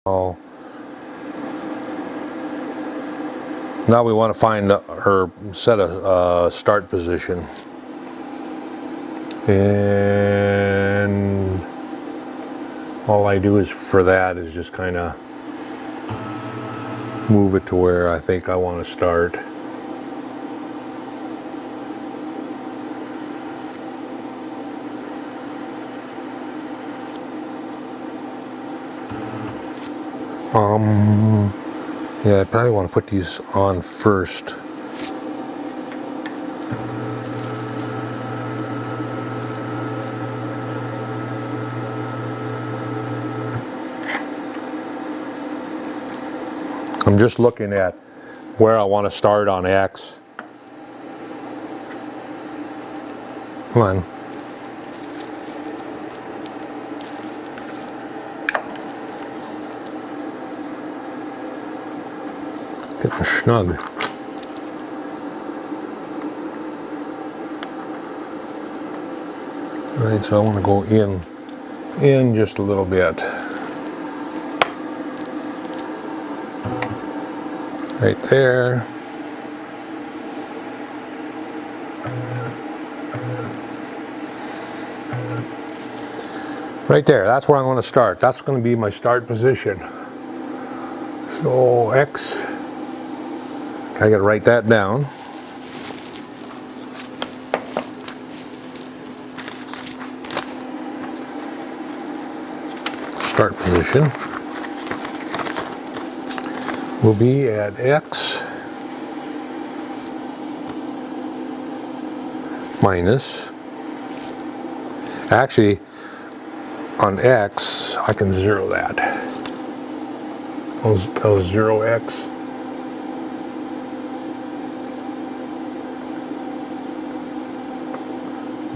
Now we want to find her set a start position, and all I do is for that is just kind of move it to where I think I want to start. Yeah, I probably want to put these on first. I'm just looking at where I want to start on X. Come on. Getting snug. All right, so I want to go in just a little bit. Right there. Right there, that's where I'm going to start. That's going to be my start position. So X, I got to write that down. Start position will be at X minus, actually on X I can zero that. I'll zero X.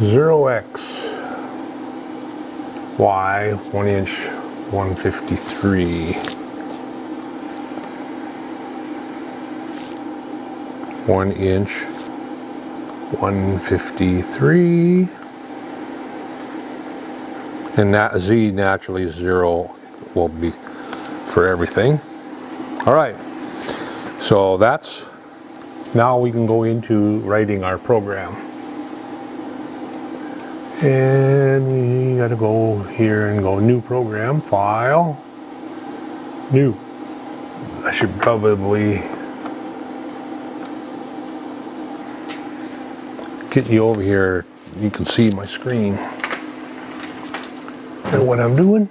Zero X Y 1 inch 153. 1 inch 153, and that Z naturally 0 will be for everything. All right, so that's, now we can go into writing our program. And we got to go here and go new program, file, new. I should probably get you over here. You can see my screen and what I'm doing.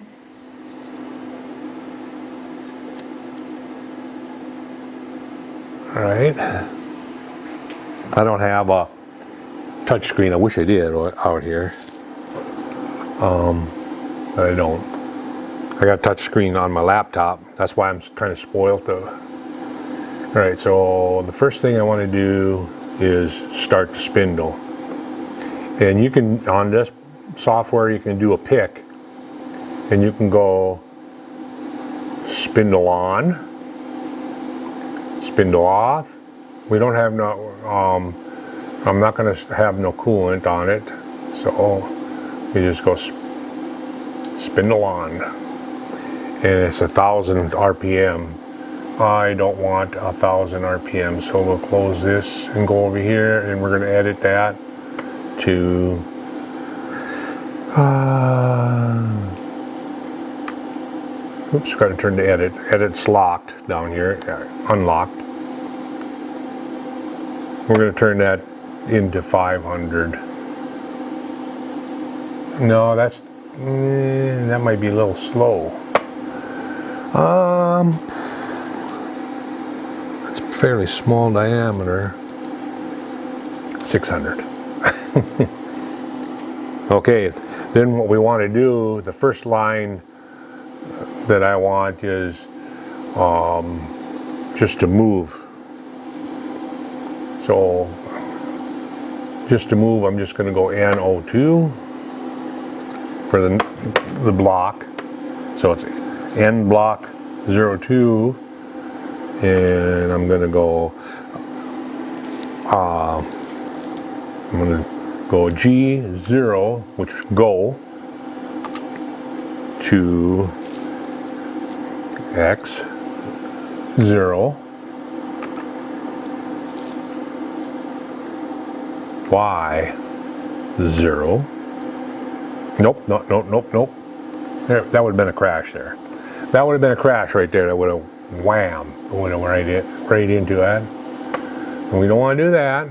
All right. I don't have a touch screen. I wish I did out here. But I don't. I got a touch screen on my laptop. That's why I'm kind of spoiled though. All right, so the first thing I want to do is start the spindle. And you can, on this software, you can do a pick. And you can go spindle on, spindle off. We don't have no, I'm not going to have no coolant on it. So you just go spindle on. And it's 1,000 RPM. I don't want 1,000 RPM, so we'll close this and go over here, and we're going to edit that to oops, got to turn to edit. Edit's locked down here, unlocked. We're going to turn that into 500. No, that's that might be a little slow. It's fairly small diameter. 600. Okay, then what we want to do, the first line that I want is just to move. So just to move, I'm just going to go NO2 for the block. So it's N block 02, and I'm going to go G0, which go to X 0, Y 0. Nope, nope. There, that would have been a crash there. That would have been a crash right there. That would have wham, went right into that. And we don't want to do that.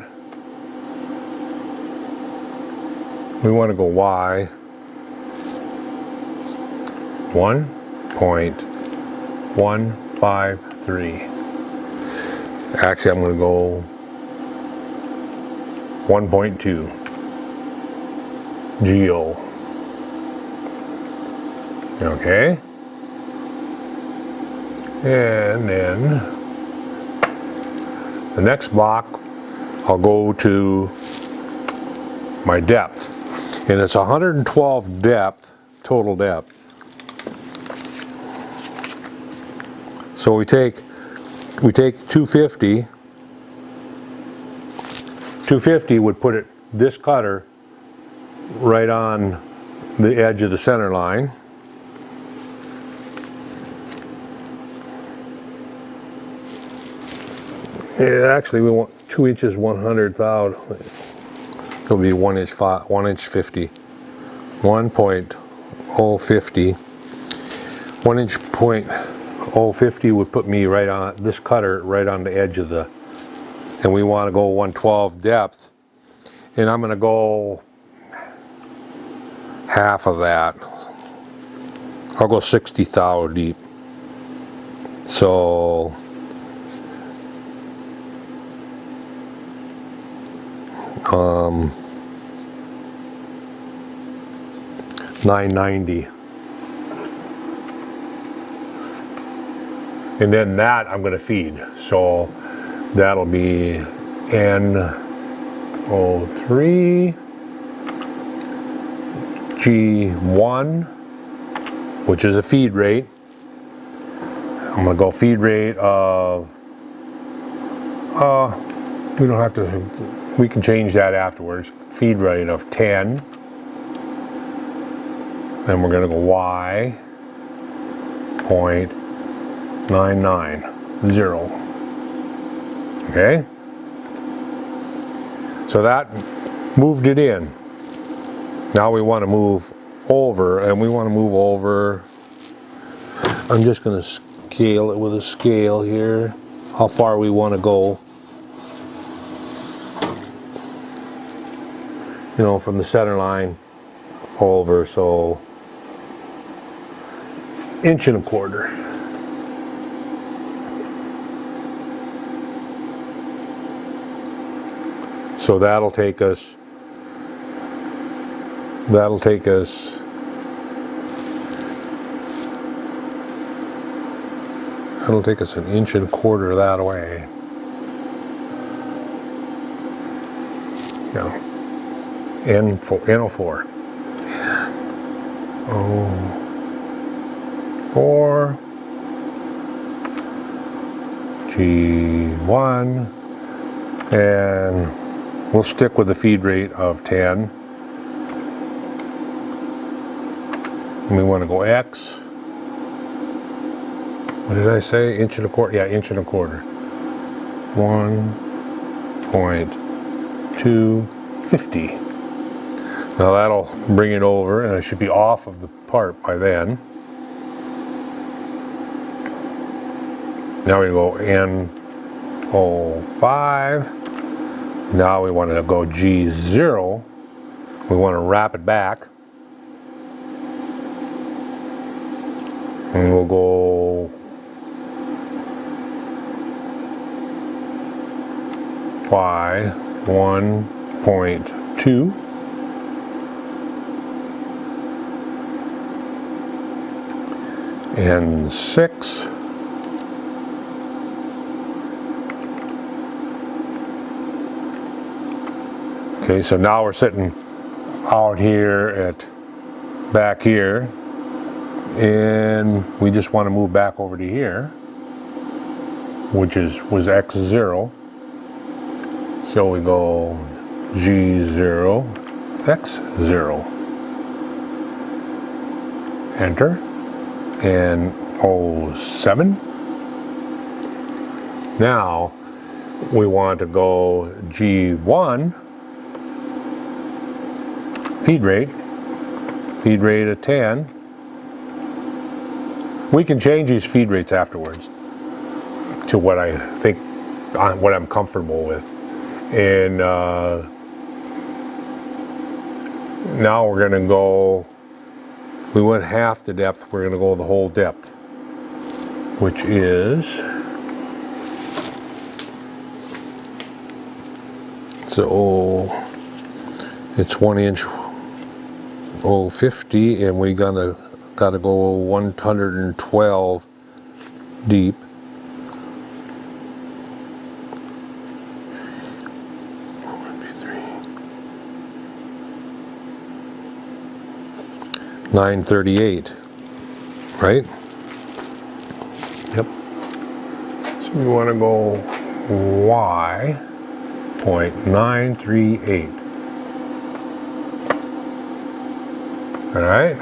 We want to go Y 1.153. Actually, I'm going to go 1.2 GO. Okay. And then the next block, I'll go to my depth. And it's 112 depth, total depth. So we take 250. 250 would put this cutter right on the edge of the center line. Yeah, actually we want 2 inches 100,000. It'll be 1 inch 50. 1.050. 1 inch 0.050 would put me right on this cutter right on the edge of the, and we want to go 112 depth, and I'm going to go half of that. I'll go 60 thou deep. So 990. And then that I'm going to feed. So that'll be N03 G1, which is a feed rate. I'm going to go feed rate of, we don't have to, we can change that afterwards. Feed rate of 10. Then we're going to go Y 0.990. Okay? So that moved it in. Now we want to move over, and we want to move over. I'm just going to scale it with a scale here, how far we want to go. You know, from the center line over, so 1 1/4 inches. So that'll take us 1 1.25 inches that way. Yeah. N04. N04 G1, and we'll stick with the feed rate of 10. And we want to go X. What did I say? 1 1/4 inches? Yeah, 1 1/4 inches. 1.250. Now that'll bring it over, and it should be off of the part by then. Now we go N05. Now we want to go G0. We want to wrap it back. And we'll go Y 1.2. And 6. Okay, so now we're sitting out here at back here, and we just want to move back over to here, which was X0. So we go G0, X0. Enter. And 07. Now we want to go G1, feed rate of 10. We can change these feed rates afterwards to what I think, what I'm comfortable with. And now we're going to go, we went half the depth, we're going to go the whole depth, which is, so it's 1 inch 050, and we gotta go 112 deep. $938, right? Yep. So we want to go Y .938. All right.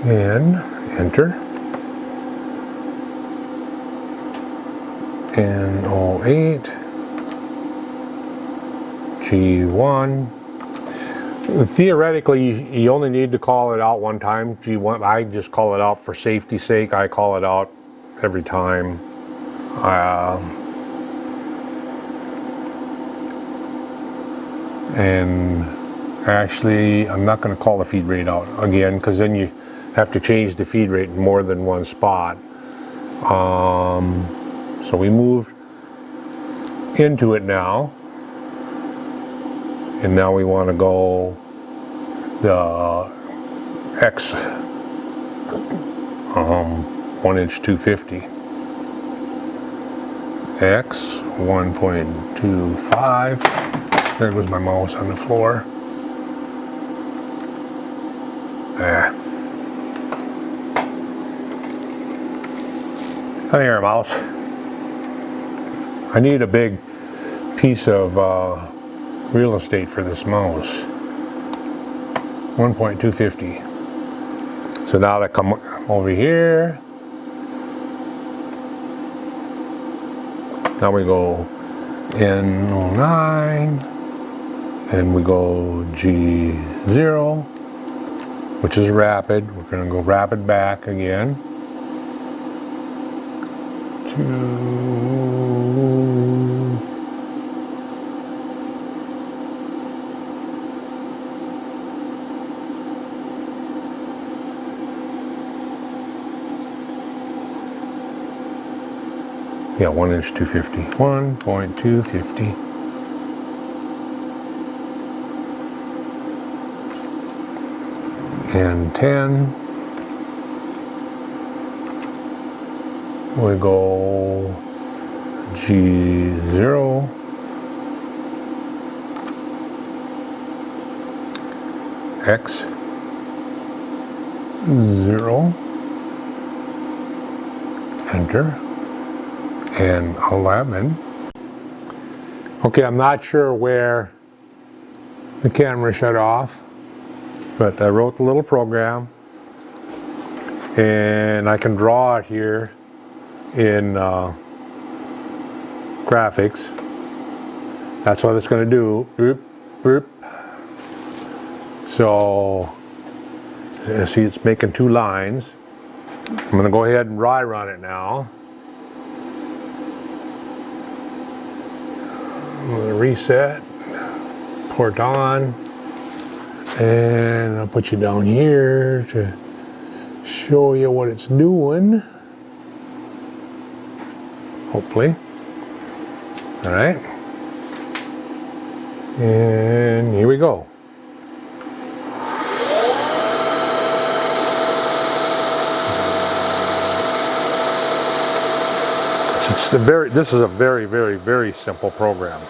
And enter. And 08. G1. Theoretically, you only need to call it out one time. G1, I just call it out for safety's sake. I call it out every time. And actually, I'm not going to call the feed rate out again, because then you have to change the feed rate in more than one spot. So we move into it now. And now we want to go the X 1 inch 250. X 1.25. There goes my mouse on the floor. Ah. Come here, mouse. I need a big piece of real estate for this mouse. 1.250. So now I come over here. Now we go N09 and we go G0, which is rapid. We're going to go rapid back again to yeah, 1 inch 250, 1.250. And 10. We go G0. X 0. Enter. And 11. Okay, I'm not sure where the camera shut off, but I wrote the little program, and I can draw it here in graphics. That's what it's going to do. Boop, boop. So, see, it's making 2 lines. I'm going to go ahead and dry run it now. I'm going to reset, port on, and I'll put you down here to show you what it's doing, hopefully. All right, and here we go. This is a very, very, very simple program.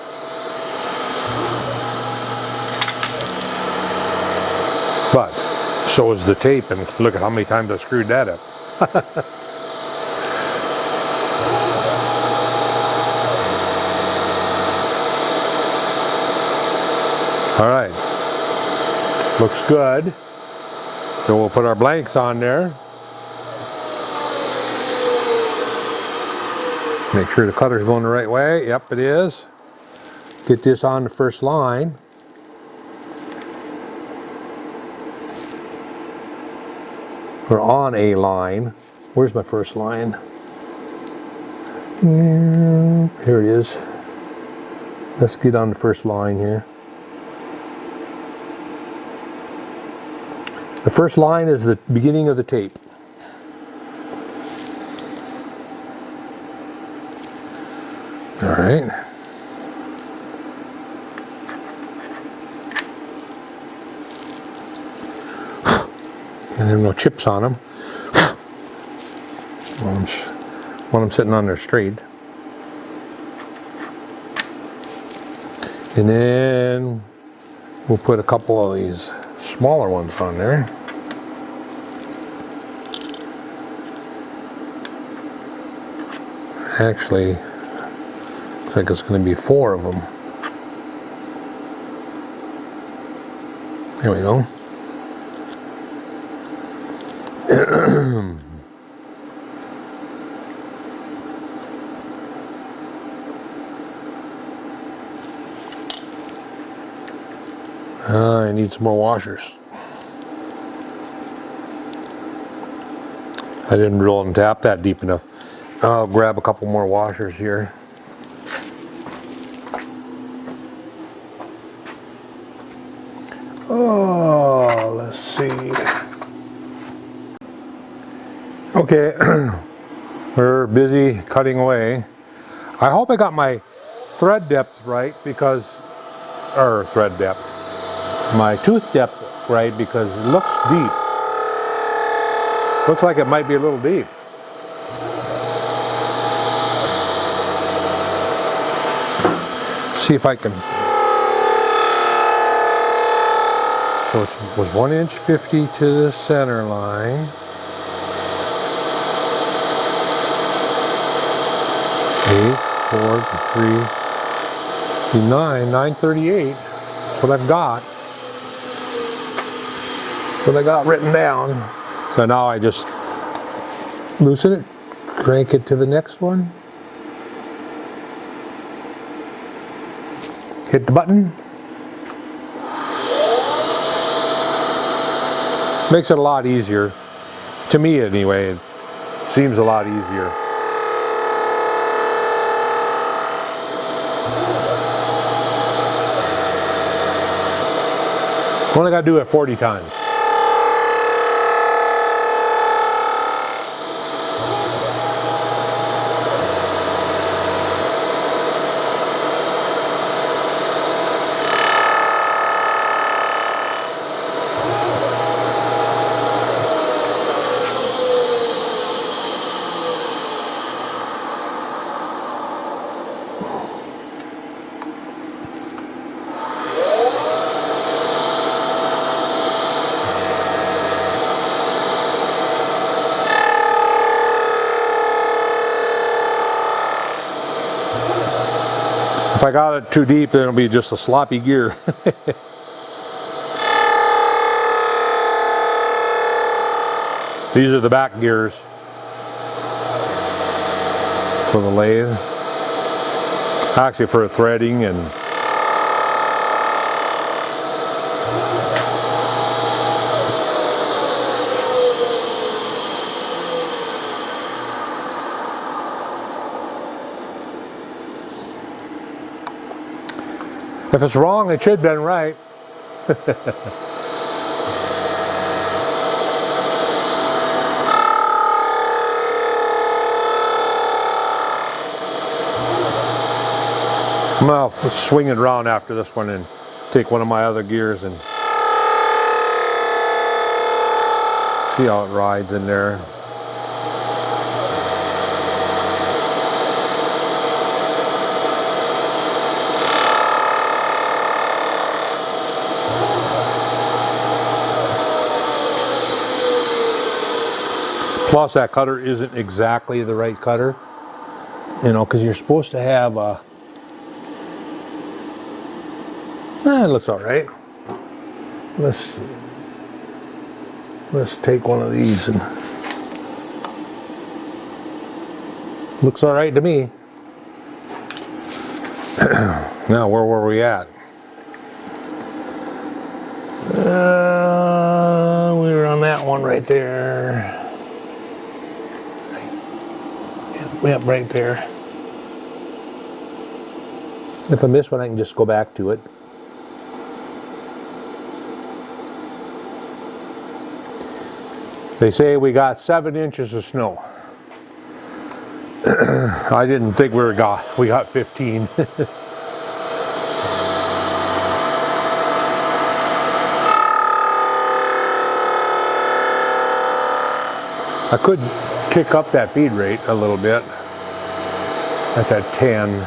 But so is the tape, and look at how many times I screwed that up. All right, looks good. So we'll put our blanks on there. Make sure the cutter's going the right way. Yep, it is. Get this on the first line. We're on a line. Where's my first line? Here it is. Let's get on the first line here. The first line is the beginning of the tape. All right. And there are no chips on them. When I'm sitting on there straight. And then we'll put a couple of these smaller ones on there. Actually, looks like it's going to be 4 of them. There we go. I need some more washers. I didn't drill and tap that deep enough. I'll grab a couple more washers here. Oh, let's see. Okay, we're busy cutting away. I hope I got my thread depth right because, or thread depth, my tooth depth right because it looks deep. Looks like it might be a little deep. See if I can. So it was 1 inch 50 to the center line. 8, 4, 3, 9, 938. That's what I've got. That's what I got written down. So now I just loosen it, crank it to the next one. Hit the button. Makes it a lot easier. To me anyway, it seems a lot easier. Only got to do it 40 times. If I got it too deep, then it'll be just a sloppy gear. These are the back gears for the lathe. Actually for threading and if it's wrong, it should have been right. I'm going to swing it around after this one and take one of my other gears and see how it rides in there. Plus that cutter isn't exactly the right cutter, you know, because you're supposed to have a, it looks all right. Let's see. Let's take one of these and looks all right to me. Now, where were we at? We were on that one right there. Yep, right there. If I miss one, I can just go back to it. They say we got 7 inches of snow. I didn't think we got 15. I could kick up that feed rate a little bit. That's at 10.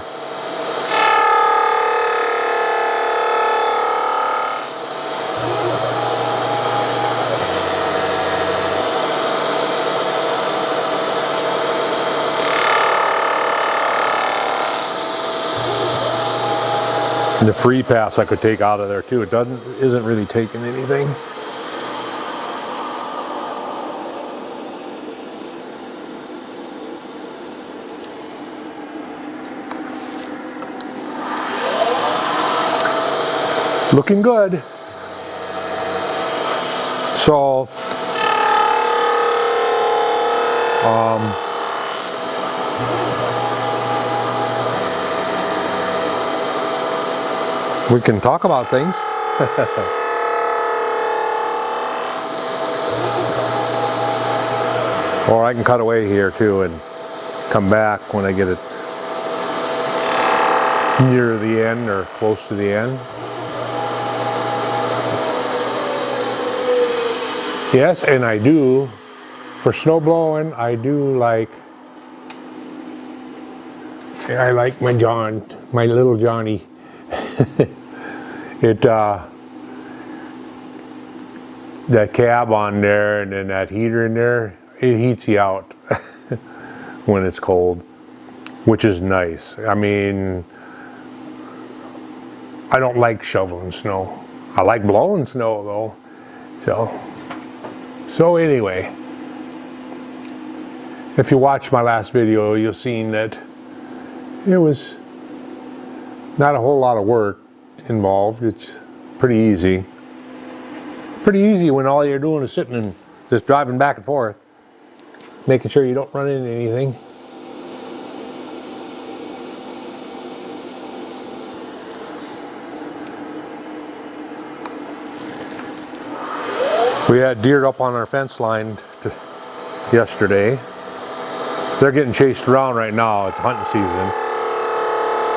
And the free pass I could take out of there too. It isn't really taking anything. Looking good. So, we can talk about things. Or I can cut away here too and come back when I get it near the end or close to the end. Yes, and I do, for snow blowing, I like my little Johnny. That cab on there and then that heater in there, it heats you out when it's cold, which is nice. I mean, I don't like shoveling snow. I like blowing snow though. So anyway, if you watch my last video, you'll see that it was not a whole lot of work involved. It's pretty easy. Pretty easy when all you're doing is sitting and just driving back and forth, making sure you don't run into anything. We had deer up on our fence line yesterday. They're getting chased around right now. It's hunting season.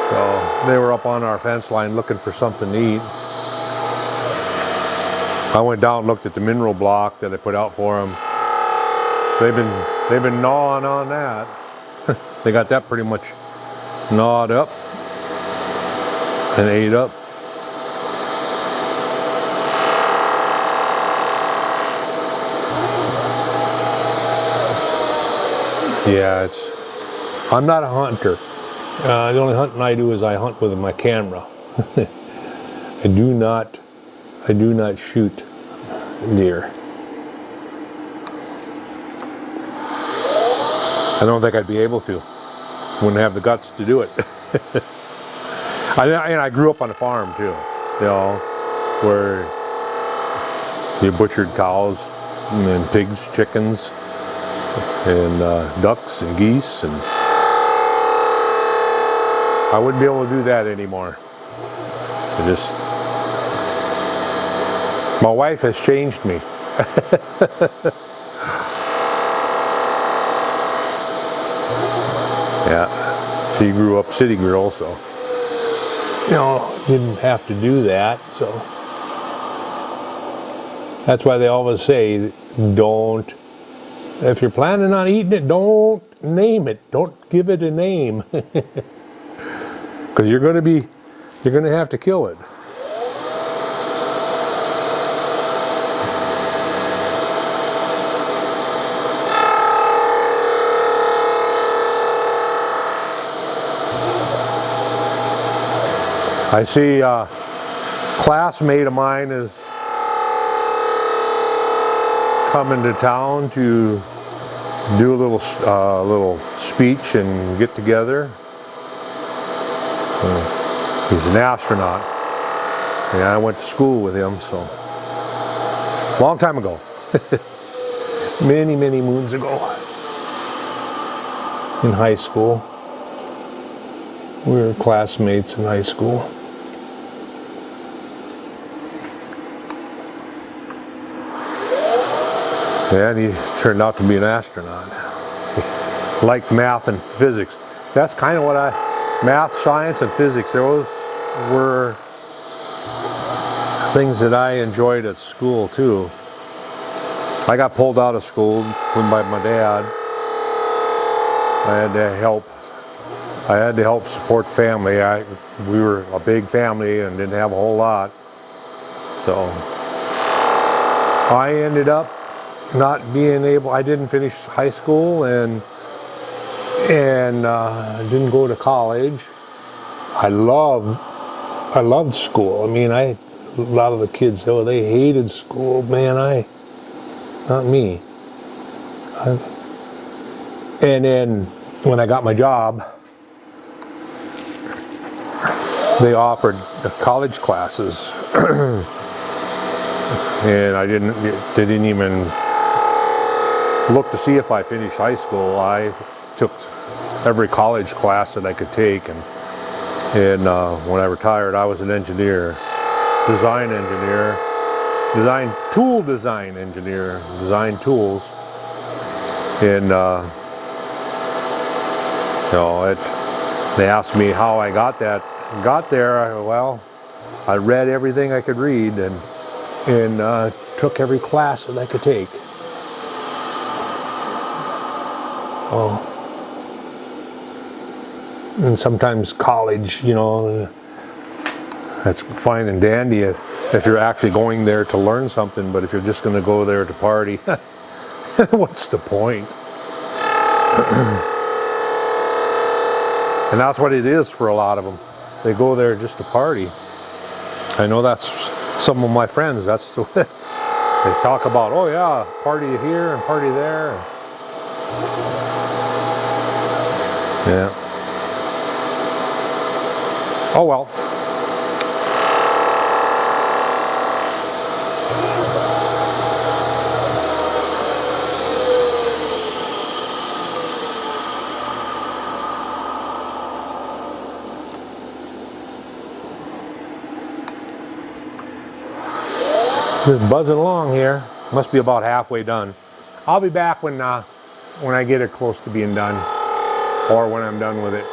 So they were up on our fence line looking for something to eat. I went down and looked at the mineral block that I put out for them. They've been gnawing on that. They got that pretty much gnawed up and ate up. Yeah, I'm not a hunter. The only hunting I do is I hunt with my camera. I do not shoot deer. I don't think I'd be able to. Wouldn't have the guts to do it. I grew up on a farm too, you know, where you butchered cows and then pigs, chickens, and ducks and geese, and I wouldn't be able to do that anymore. My wife has changed me. Yeah, she grew up city girl, so didn't have to do that. So that's why they always say, if you're planning on eating it, don't name it. Don't give it a name. Because you're going to have to kill it. I see a classmate of mine is coming to town to do a little speech and get together. He's an astronaut. Yeah, I went to school with him, so long time ago. Many, many moons ago. In high school. We were classmates in high school. Yeah, and he turned out to be an astronaut. He liked math and physics. That's kind of what math, science, and physics, those were things that I enjoyed at school too. I got pulled out of school by my dad. I had to help support family. We were a big family and didn't have a whole lot. So I ended up not being able, I didn't finish high school and didn't go to college. I loved school. I mean, a lot of the kids, though, they hated school. Man, not me. And then when I got my job, they offered college classes, and they didn't even look to see if I finished high school. I took every college class that I could take, and when I retired, I was an engineer, design tool design engineer, design tools, and they asked me how I got there. Well, I read everything I could read and took every class that I could take. Oh. And sometimes college, that's fine and dandy if you're actually going there to learn something, but if you're just going to go there to party, what's the point? And that's what it is for a lot of them. They go there just to party. I know that's some of my friends. That's the way they talk about. Oh yeah, party here and party there. Yeah. Oh well. Just buzzing along here. Must be about halfway done. I'll be back when I get it close to being done, or when I'm done with it.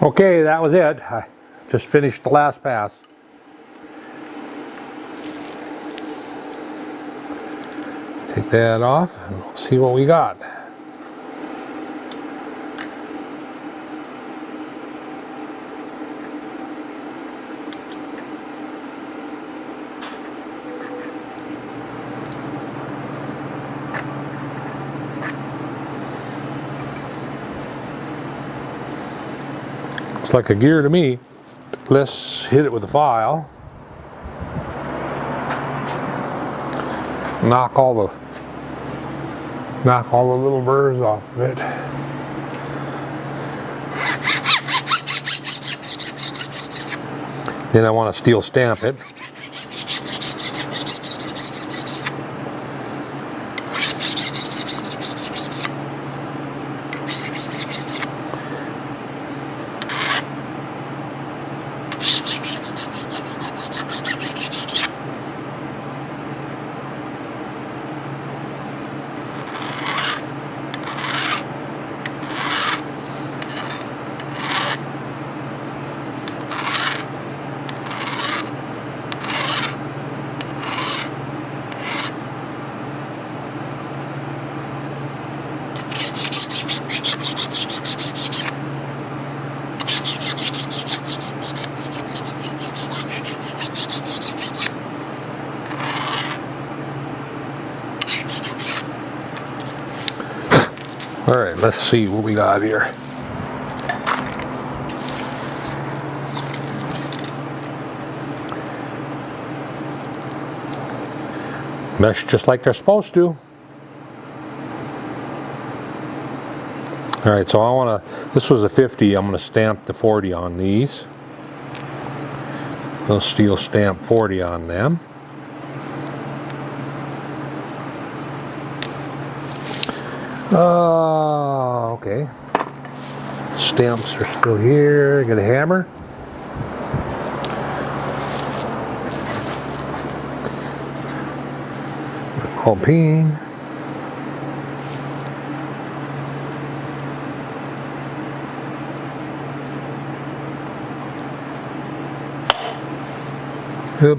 Okay, that was it. I just finished the last pass. Take that off and we'll see what we got. Looks like a gear to me. Let's hit it with a file. Knock all the little burrs off of it. Then I want to steel stamp it. All right, let's see what we got here. Mesh just like they're supposed to. Alright, so I want to, this was a 50, I'm going to stamp the 40 on these. Little steel stamp 40 on them. Okay. Stamps are still here. Get a hammer. Alpine. Yep.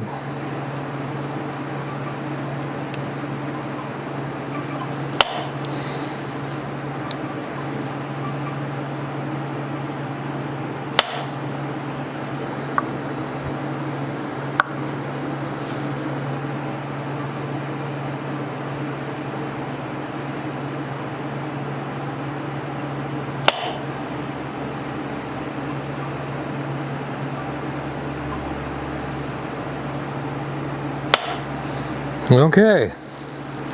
Okay,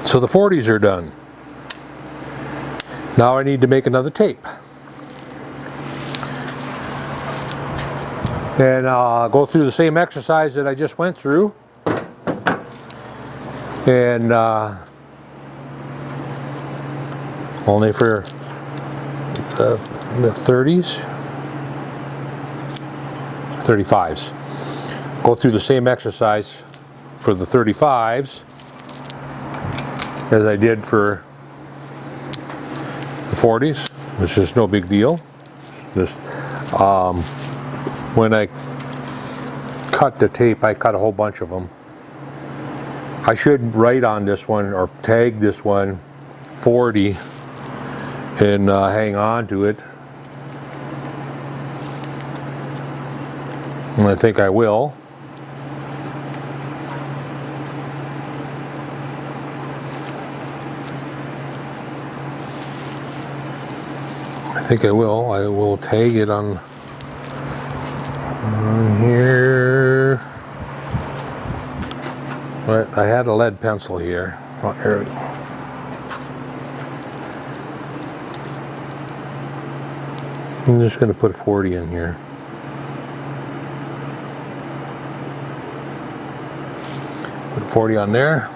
so the 40s are done. Now I need to make another tape. And I'll go through the same exercise that I just went through. And only for the 30s, 35s. Go through the same exercise for the 35s as I did for the 40s, which is no big deal. Just when I cut the tape, I cut a whole bunch of them. I should write on this one or tag this one 40 and hang on to it. And I think I will. I think I will. I will tag it on here. But I had a lead pencil here. Oh, here we go. I'm just going to put 40 in here. Put 40 on there.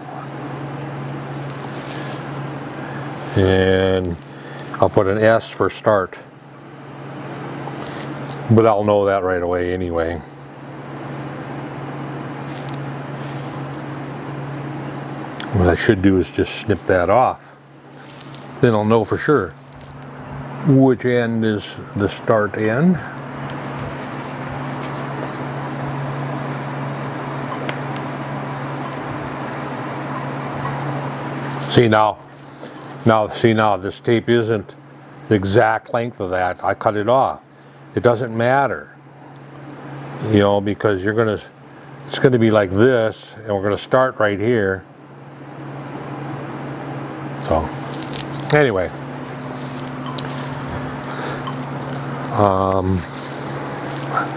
And I'll put an S for start. But I'll know that right away anyway. What I should do is just snip that off. Then I'll know for sure which end is the start end. See now, this tape isn't the exact length of that. I cut it off. It doesn't matter, you know, because it's gonna be like this, and we're gonna start right here. So, anyway,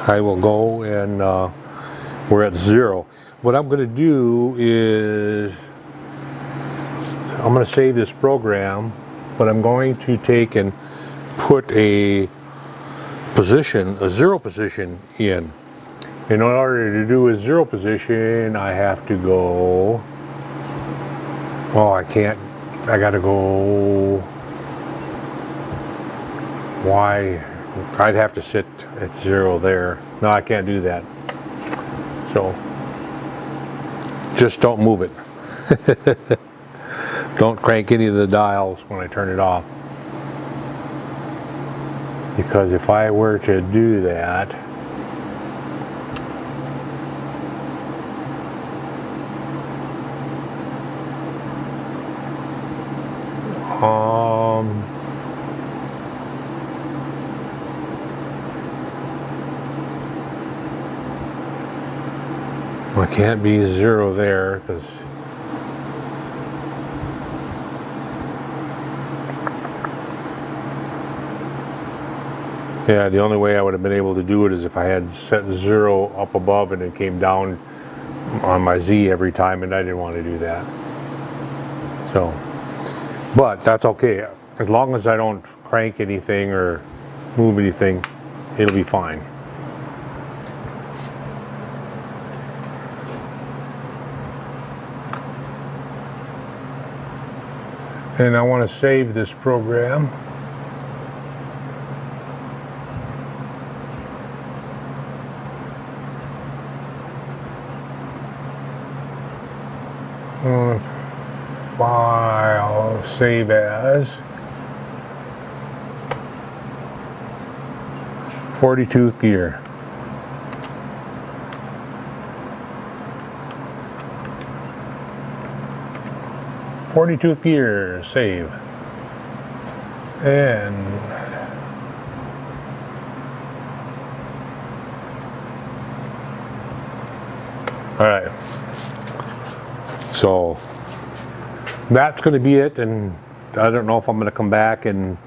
I will go and we're at 0. What I'm gonna do is I'm going to save this program, but I'm going to take and put a position, a 0 position in. In order to do a 0 position, I have to go, oh, I can't, I got to go, why, I'd have to sit at 0 there. No, I can't do that. So, just don't move it. Don't crank any of the dials when I turn it off. Because if I were to do that, I can't be 0 there because yeah, the only way I would have been able to do it is if I had set 0 up above and it came down on my Z every time, and I didn't want to do that. So, but that's okay. As long as I don't crank anything or move anything, it'll be fine. And I want to save this program. File, save as 40-tooth gear. Tooth gear, save. And all right. So that's going to be it, and I don't know if I'm going to come back and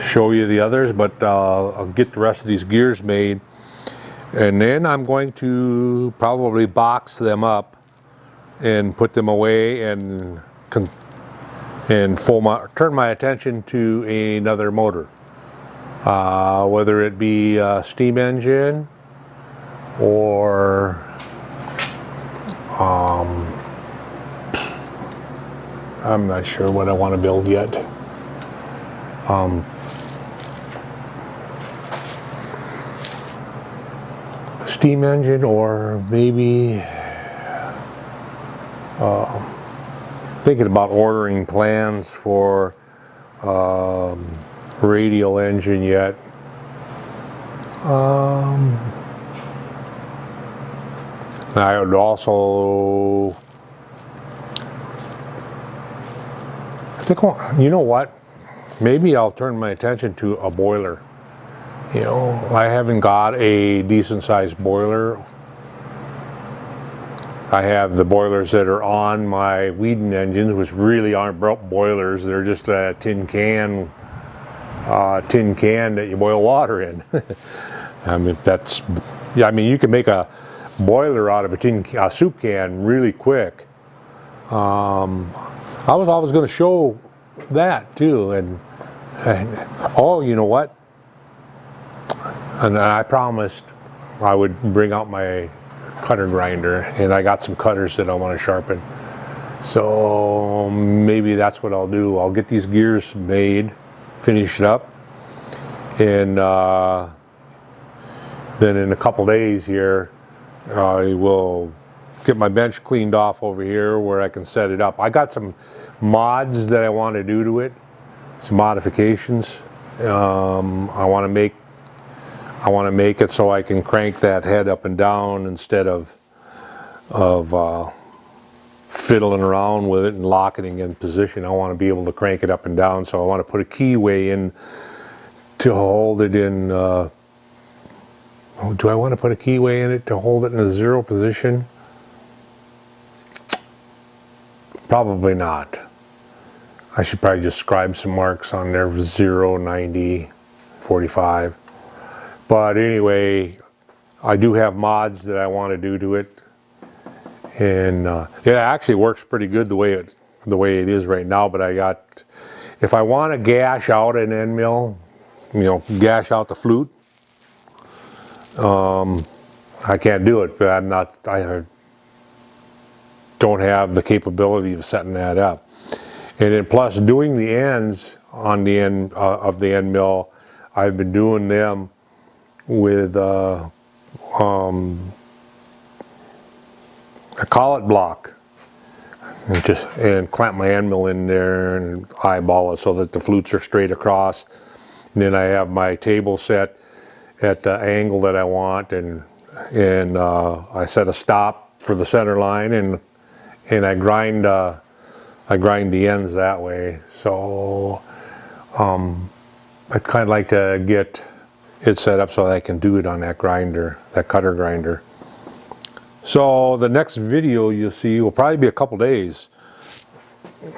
show you the others, but I'll get the rest of these gears made, and then I'm going to probably box them up and put them away and turn my attention to another motor, whether it be a steam engine or I'm not sure what I want to build yet. Steam engine, or maybe thinking about ordering plans for radial engine yet. I would also, I think, you know what? Maybe I'll turn my attention to a boiler. You know, I haven't got a decent sized boiler. I have the boilers that are on my Whedon engines, which really aren't boilers. They're just a tin can that you boil water in. I mean, yeah. I mean, you can make a boiler out of a soup can really quick. I was always going to show that too, and oh, you know what? And I promised I would bring out my cutter grinder, and I got some cutters that I want to sharpen. So maybe that's what I'll do. I'll get these gears made, finish it up, and then in a couple days here, I will get my bench cleaned off over here where I can set it up. I got some mods that I want to do to it, some modifications. I want to make it so I can crank that head up and down instead of fiddling around with it and locking it in position. I want to be able to crank it up and down, so I want to put a keyway in to hold it in. Do I want to put a keyway in it to hold it in a 0 position? Probably not. I should probably just scribe some marks on there: 0, 90, 45. But anyway, I do have mods that I want to do to it, and it actually works pretty good the way it is right now. But if I want to gash out an end mill, you know, gash out the flute, I can't do it. But I don't have the capability of setting that up. And then plus doing the ends on the end of the end mill, I've been doing them with a collet block, and clamp my end mill in there and eyeball it so that the flutes are straight across. And then I have my table set at the angle that I want, and I set a stop for the center line, and I grind the ends that way. So I'd kind of like to get it set up so that I can do it on that grinder, that cutter grinder. So the next video you'll see will probably be a couple days. I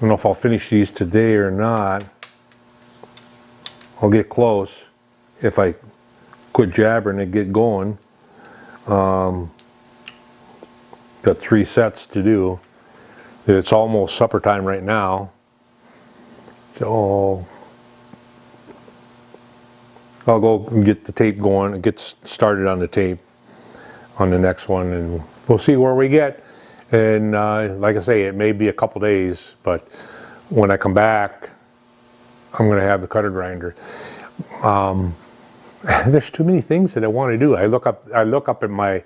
don't know if I'll finish these today or not. I'll get close if I quit jabbering and get going. Got 3 sets to do. It's almost supper time right now. So I'll go get the tape going and get started on the tape on the next one, and we'll see where we get. And like I say, it may be a couple days, but when I come back, I'm going to have the cutter grinder. There's too many things that I want to do. I look up at my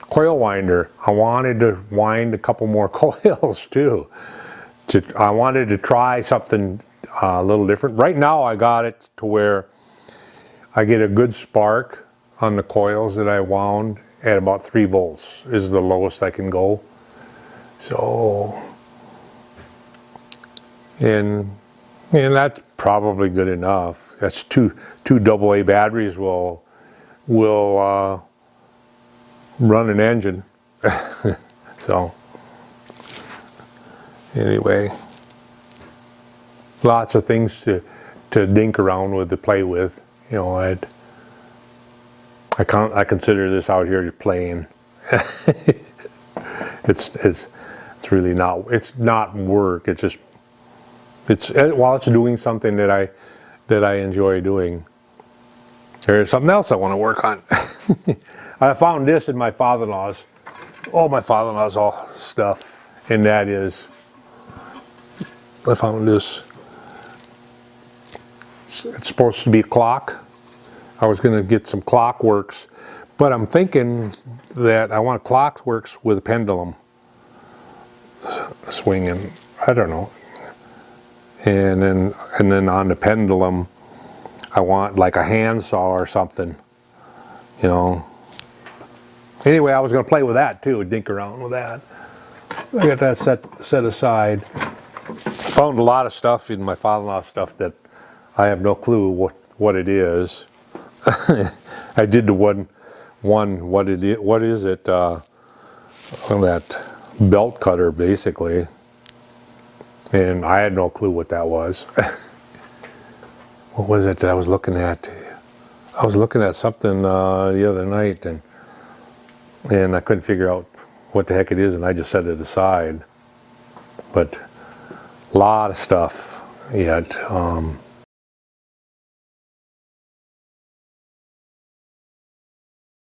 coil winder. I wanted to wind a couple more coils too. I wanted to try something a little different. Right now I got it to where I get a good spark on the coils that I wound at about 3 volts is the lowest I can go. So, and that's probably good enough. That's two AA batteries will run an engine. So anyway, lots of things to dink around with, to play with. You know, I consider this out here just playing. It's really not. It's not work. It's just while it's doing something that I enjoy doing. There's something else I want to work on. I found this in my father-in-law's. Oh, my father-in-law's all stuff, and that is, I found this. It's supposed to be a clock. I was going to get some clockworks, but I'm thinking that I want clockworks with a pendulum swinging. I don't know. And then on the pendulum, I want like a handsaw or something, you know. Anyway, I was going to play with that too, dink around with that. I got that set aside. Found a lot of stuff in my father-in-law's stuff that I have no clue what it is. I did the one what is it? That belt cutter basically, and I had no clue what that was. What was it that I was looking at? I was looking at something the other night, and I couldn't figure out what the heck it is, and I just set it aside. But a lot of stuff yet.